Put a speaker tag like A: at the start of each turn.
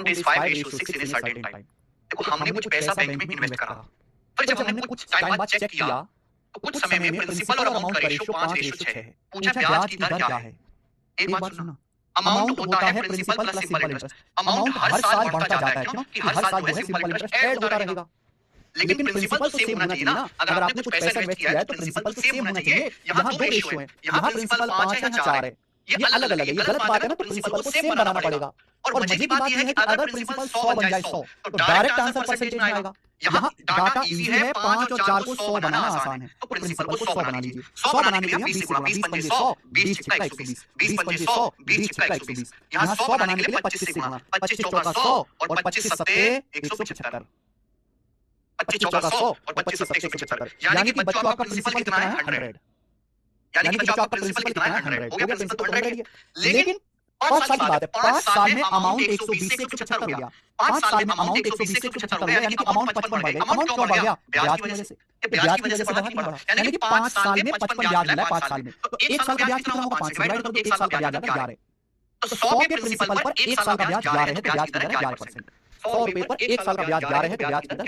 A: compound is 5:6 in a certain time. देखो हमने कुछ पैसा बैंक में इन्वेस्ट करा, फिर जब हमने कुछ टाइम बाद चेक किया तो कुछ समय में प्रिंसिपल और अमाउंट का रेशियो 5:6 है। पूछा ब्याज की दर क्या है? एक बात सुना, अमाउंट होता है principal plus simple interest. Amount हर साल बढ़ता जाता है क्यों? कि हर साल जो है सिंपल इंटरेस्ट ऐड होता रहेगा। लेकिन प्रिंसिपल तो सेम होना चाहिए ना। अगर आपने कुछ पैसा इन्वेस्ट किया है तो प्रिंसिपल तो सेम होना चाहिए। यहाँ दो रेशियो है, यहाँ प्रिंसिपल 5 है, यहाँ 4 है, ये अलग अलग है, ये गलत बात है ना। तो प्रिंसिपल को सेम बनाना पड़ेगा। और मजे की बात यह है कि अगर प्रिंसिपल 100 बन जाए 100 तो डायरेक्ट आंसर परसेंटेज में आएगा। यहाँ डाटा इजी है, 5 और 4 को 100 बनाना आसान है, तो प्रिंसिपल को 100 बना लीजिए। 100 बनाने के लिए 20 गुणा 20 पंजे 100, 20 छिक्का 120, 20 पंजे 100, 20 छिक्का 120। यहाँ 100 बनाने के लिए 25 से गुणा, 25 चौका 100 और 25 सत्ते 175, 25 चौका 100 और 25 सत्ते 175। यानी कि बच्चों आपका प्रिंसिपल कितना है? 100। यानी कि बच्चों आपका प्रिंसिपल कितना है? 100। हो गया, प्रिंसिपल तो 100 ही है। लेकिन 5 साल की बात है, 5 साल में अमाउंट 120 से 175 हो गया। 5 साल में अमाउंट 120 से 175 हो गया, यानी कि अमाउंट 55 बढ़ गया। अमाउंट क्यों बढ़ गया? ब्याज की वजह से। ब्याज की वजह से बढ़ा कि नहीं बढ़ा? यानी कि 5 साल में 55 ब्याज मिला है 5 साल में। तो 1 साल का ब्याज कितना होगा? 5 से डिवाइड कर दो, 1 साल का ब्याज आता है 11। तो 100 के प्रिंसिपल पर 1 साल का ब्याज 11 है, तो ब्याज की दर है 11%। 100 रुपए पर 1 साल का ब्याज 11 है, तो ब्याज की दर